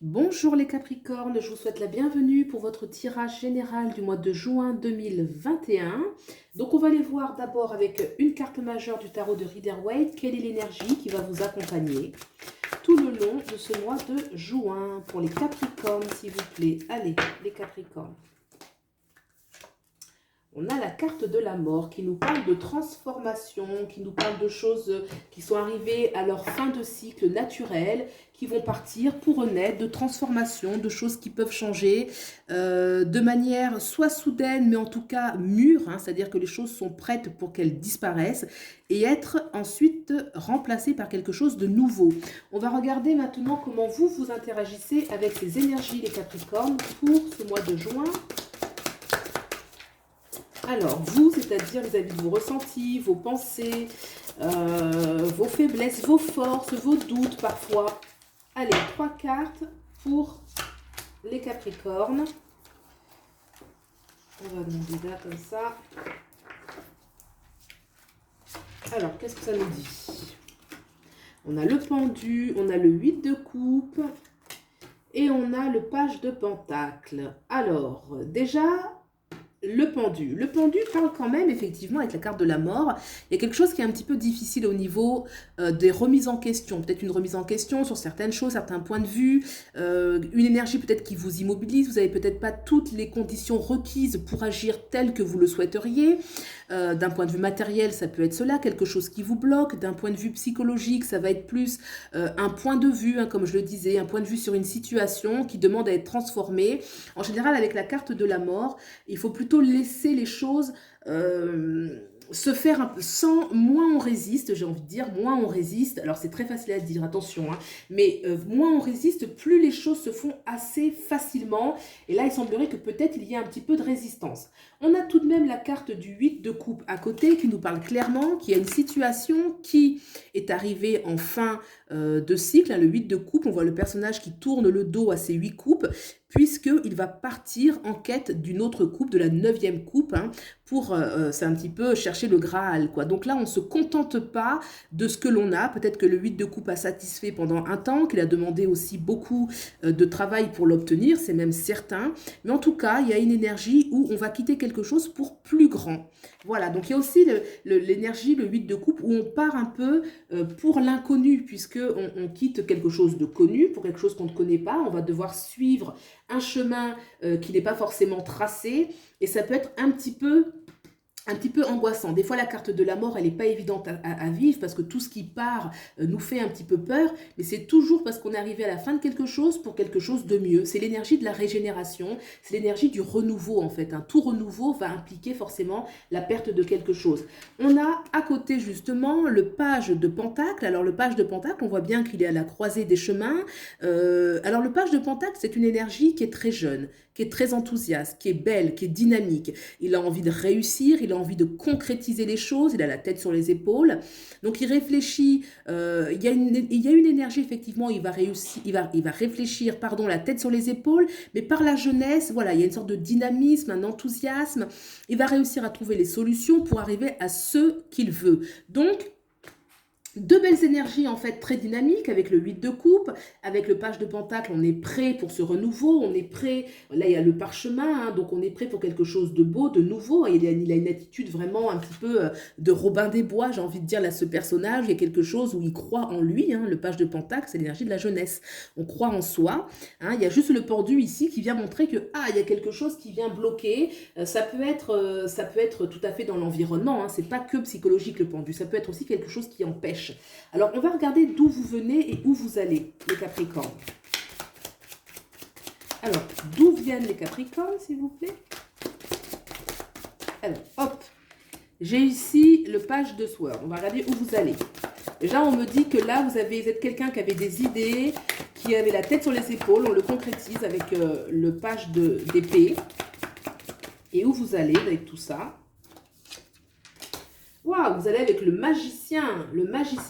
Bonjour les Capricornes, je vous souhaite la bienvenue pour votre tirage général du mois de juin 2021. Donc on va aller voir d'abord avec une carte majeure du tarot de Rider-Waite, quelle est l'énergie qui va vous accompagner tout le long de ce mois de juin pour les Capricornes, s'il vous plaît. Allez, les Capricornes. On a la carte de la mort qui nous parle de transformation, qui nous parle de choses qui sont arrivées à leur fin de cycle naturel, qui vont partir pour renaître, de transformation, de choses qui peuvent changer de manière soit soudaine, mais en tout cas mûre, hein, c'est-à-dire que les choses sont prêtes pour qu'elles disparaissent et être ensuite remplacées par quelque chose de nouveau. On va regarder maintenant comment vous vous interagissez avec ces énergies, les Capricornes, pour ce mois de juin. Alors, vous, c'est-à-dire vis-à-vis de vos ressentis, vos pensées, vos faiblesses, vos forces, vos doutes parfois. Allez, 3 cartes pour les Capricornes. On va demander là comme ça. Alors, qu'est-ce que ça nous dit? On a le pendu, on a le 8 de coupe et on a le page de pentacle. Alors, déjà... Le pendu. Le pendu parle quand même, effectivement, avec la carte de la mort. Il y a quelque chose qui est un petit peu difficile au niveau des remises en question. Peut-être une remise en question sur certaines choses, certains points de vue. Une énergie peut-être qui vous immobilise. Vous n'avez peut-être pas toutes les conditions requises pour agir tel que vous le souhaiteriez. D'un point de vue matériel, ça peut être cela, quelque chose qui vous bloque. D'un point de vue psychologique, ça va être plus un point de vue, hein, comme je le disais, un point de vue sur une situation qui demande à être transformée. En général, avec la carte de la mort, il faut plutôt laisser les choses se faire un peu sans, moins on résiste, j'ai envie de dire, moins on résiste, alors c'est très facile à dire, attention, hein, mais moins on résiste, plus les choses se font assez facilement, et là il semblerait que peut-être il y ait un petit peu de résistance. On a tout de même la carte du 8 de coupe à côté qui nous parle clairement qu'il y a une situation qui est arrivée en fin de cycle, hein, le 8 de coupe, on voit le personnage qui tourne le dos à ces 8 coupes, puisqu'il va partir en quête d'une autre coupe, de la 9e coupe, hein, pour, c'est un petit peu chercher le Graal, quoi. Donc là, on ne se contente pas de ce que l'on a. Peut-être que le 8 de coupe a satisfait pendant un temps, qu'il a demandé aussi beaucoup de travail pour l'obtenir, c'est même certain. Mais en tout cas, il y a une énergie où on va quitter quelque chose pour plus grand. Voilà, donc il y a aussi l'énergie, le 8 de coupe, où on part un peu pour l'inconnu, puisqu'on quitte quelque chose de connu pour quelque chose qu'on ne connaît pas. On va devoir suivre un chemin qui n'est pas forcément tracé, et ça peut être un petit peu angoissant. Des fois, la carte de la mort, elle n'est pas évidente à vivre parce que tout ce qui part nous fait un petit peu peur, mais c'est toujours parce qu'on est arrivé à la fin de quelque chose pour quelque chose de mieux. C'est l'énergie de la régénération, c'est l'énergie du renouveau en fait. Un tout renouveau va impliquer forcément la perte de quelque chose. On a à côté justement le page de pentacle. Alors le page de pentacle, on voit bien qu'il est à la croisée des chemins. Alors le page de pentacle, c'est une énergie qui est très jeune, qui est très enthousiaste, qui est belle, qui est dynamique. Il a envie de réussir, il a envie de concrétiser les choses, il a la tête sur les épaules. Donc il réfléchit, il y a une énergie effectivement, il va réfléchir, pardon, la tête sur les épaules, mais par la jeunesse, voilà, il y a une sorte de dynamisme, un enthousiasme. Il va réussir à trouver les solutions pour arriver à ce qu'il veut. Donc, deux belles énergies en fait très dynamiques avec le 8 de coupe, avec le page de pentacle, on est prêt pour ce renouveau, on est prêt, là il y a le parchemin, hein, donc on est prêt pour quelque chose de beau, de nouveau, il a une attitude vraiment un petit peu de Robin des Bois, j'ai envie de dire là ce personnage, il y a quelque chose où il croit en lui, hein, le page de pentacle c'est l'énergie de la jeunesse, on croit en soi, hein, il y a juste le pendu ici qui vient montrer que il y a quelque chose qui vient bloquer, ça peut être tout à fait dans l'environnement, hein, c'est pas que psychologique le pendu, ça peut être aussi quelque chose qui empêche. Alors, on va regarder d'où vous venez et où vous allez, les Capricornes. Alors, d'où viennent les Capricornes, s'il vous plaît? Alors, hop, j'ai ici le page de Sword. On va regarder où vous allez. Déjà, on me dit que là, vous êtes quelqu'un qui avait des idées, qui avait la tête sur les épaules. On le concrétise avec le page d'épée. Et où vous allez avec tout ça? Waouh, vous allez avec le magicien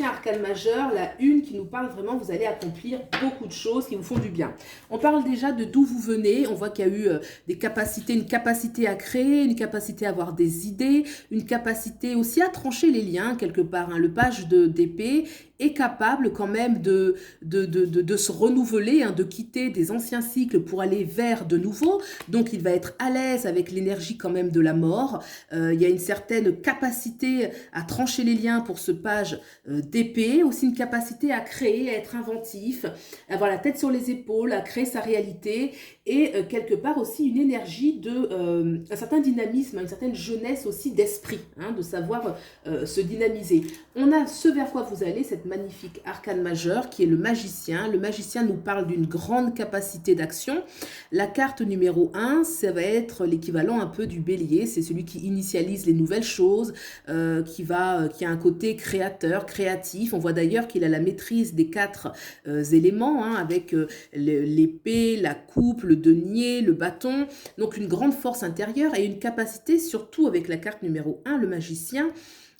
arcane majeur, la une qui nous parle vraiment, vous allez accomplir beaucoup de choses qui vous font du bien. On parle déjà de d'où vous venez, on voit qu'il y a eu des capacités, une capacité à créer, une capacité à avoir des idées, une capacité aussi à trancher les liens quelque part, hein, le page d'épée est capable quand même de se renouveler, hein, de quitter des anciens cycles pour aller vers de nouveaux. Donc il va être à l'aise avec l'énergie quand même de la mort. Il y a une certaine capacité à trancher les liens pour ce page d'épée, aussi une capacité à créer, à être inventif, à avoir la tête sur les épaules, à créer sa réalité et quelque part aussi une énergie un certain dynamisme, une certaine jeunesse aussi d'esprit, hein, de savoir se dynamiser. On a ce vers quoi vous allez, cette magnifique arcane majeure qui est le magicien. Le magicien nous parle d'une grande capacité d'action. La carte numéro 1, ça va être l'équivalent un peu du bélier, c'est celui qui initialise les nouvelles choses, qui a un côté créateur, créatif. On voit d'ailleurs qu'il a la maîtrise des 4 éléments, hein, avec l'épée, la coupe, le denier, le bâton. Donc une grande force intérieure et une capacité, surtout avec la carte numéro 1, le magicien,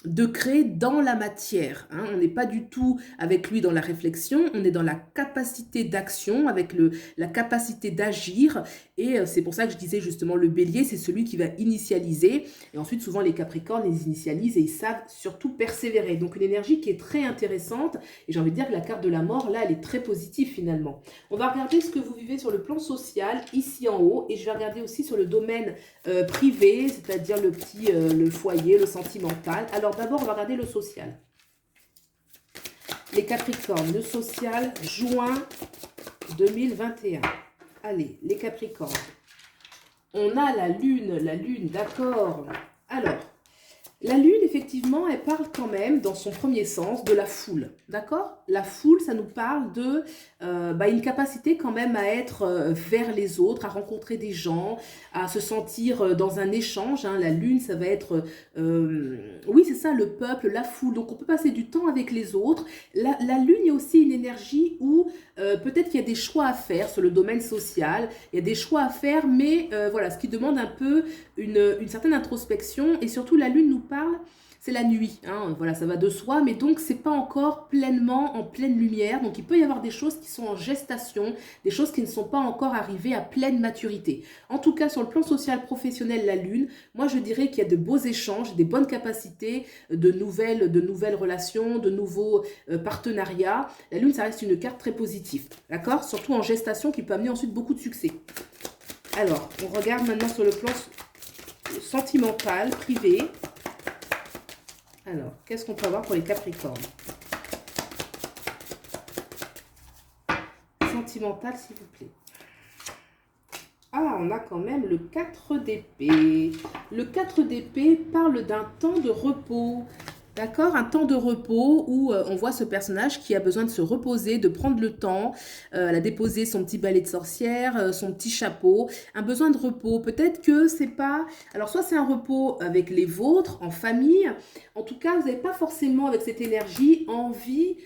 de créer dans la matière. Hein. On n'est pas du tout avec lui dans la réflexion, on est dans la capacité d'action, avec la capacité d'agir. Et c'est pour ça que je disais justement le bélier, c'est celui qui va initialiser. Et ensuite, souvent, les capricornes les initialisent et ils savent surtout persévérer. Donc, une énergie qui est très intéressante. Et j'ai envie de dire que la carte de la mort, là, elle est très positive finalement. On va regarder ce que vous vivez sur le plan social, ici en haut. Et je vais regarder aussi sur le domaine privé, c'est-à-dire le foyer, le sentimental. Alors, d'abord, on va regarder le social. Les Capricornes, le social, juin 2021. Allez, les Capricornes. On a la lune, d'accord. Alors, la lune, effectivement, elle parle quand même, dans son premier sens, de la foule, d'accord? La foule, ça nous parle de une capacité quand même à être vers les autres, à rencontrer des gens, à se sentir dans un échange. Hein. La lune, ça va être, oui, c'est ça, le peuple, la foule. Donc, on peut passer du temps avec les autres. La lune est aussi une énergie où peut-être qu'il y a des choix à faire sur le domaine social. Il y a des choix à faire, mais voilà, ce qui demande un peu une certaine introspection. Et surtout, la lune nous parle, c'est la nuit, hein, voilà, ça va de soi, mais donc c'est pas encore pleinement en pleine lumière, donc il peut y avoir des choses qui sont en gestation, des choses qui ne sont pas encore arrivées à pleine maturité. En tout cas, sur le plan social professionnel, la lune, moi je dirais qu'il y a de beaux échanges, des bonnes capacités, de nouvelles relations, de nouveaux partenariats. La lune, ça reste une carte très positive, d'accord? Surtout en gestation qui peut amener ensuite beaucoup de succès. Alors, on regarde maintenant sur le plan sentimental, privé. Alors, qu'est-ce qu'on peut avoir pour les Capricornes? Sentimental, s'il vous plaît. Ah, on a quand même le 4 d'épée. Le 4 d'épée parle d'un temps de repos. D'accord, un temps de repos où on voit ce personnage qui a besoin de se reposer, de prendre le temps. Elle a déposé son petit balai de sorcière, son petit chapeau, un besoin de repos. Peut-être que c'est pas... Alors, soit c'est un repos avec les vôtres, en famille. En tout cas, vous n'avez pas forcément, avec cette énergie, envie...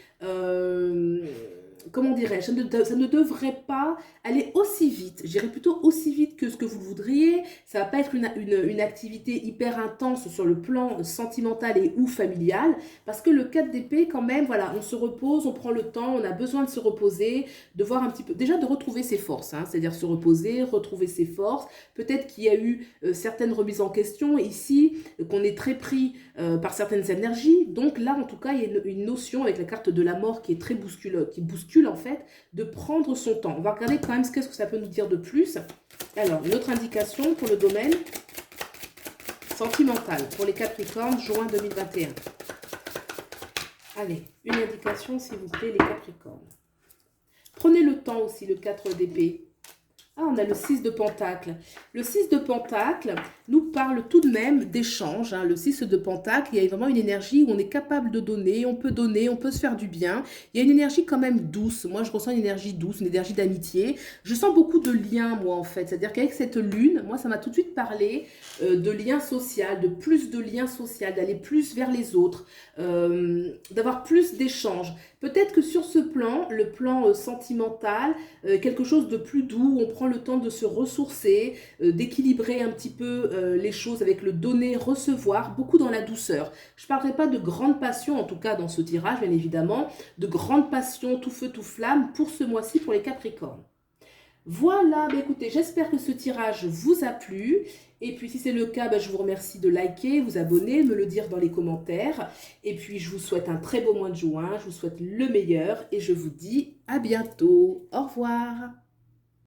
comment dirais-je, ça ne devrait pas aller aussi vite. Je dirais plutôt aussi vite que ce que vous voudriez. Ça ne va pas être une activité hyper intense sur le plan sentimental et ou familial. Parce que le 4 d'épée, quand même, voilà, on se repose, on prend le temps, on a besoin de se reposer, de voir un petit peu, déjà de retrouver ses forces, hein, c'est-à-dire se reposer, retrouver ses forces. Peut-être qu'il y a eu certaines remises en question ici, qu'on est très pris par certaines énergies. Donc là, en tout cas, il y a une notion avec la carte de la mort qui est très bouscule en fait, de prendre son temps. On va regarder quand même qu'est-ce que ça peut nous dire de plus. Alors, une autre indication pour le domaine sentimental, pour les Capricornes, juin 2021. Allez, une indication s'il vous plaît, les Capricornes. Prenez le temps aussi, le 4 d'épée. Ah, on a le 6 de Pentacle. Le 6 de Pentacle nous parle tout de même d'échange. Hein. Le 6 de Pentacle, il y a vraiment une énergie où on est capable de donner, on peut se faire du bien. Il y a une énergie quand même douce. Moi, je ressens une énergie douce, une énergie d'amitié. Je sens beaucoup de liens, moi, en fait. C'est-à-dire qu'avec cette lune, moi, ça m'a tout de suite parlé de lien social, de plus de lien social, d'aller plus vers les autres, d'avoir plus d'échanges. Peut-être que sur ce plan, le plan sentimental, quelque chose de plus doux, on prend le temps de se ressourcer, d'équilibrer un petit peu les choses avec le donner, recevoir, beaucoup dans la douceur. Je ne parlerai pas de grande passion, en tout cas dans ce tirage, bien évidemment, de grande passion, tout feu, tout flamme, pour ce mois-ci, pour les Capricornes. Voilà, bah écoutez, j'espère que ce tirage vous a plu. Et puis si c'est le cas, bah, je vous remercie de liker, vous abonner, me le dire dans les commentaires. Et puis je vous souhaite un très beau mois de juin, je vous souhaite le meilleur et je vous dis à bientôt. Au revoir.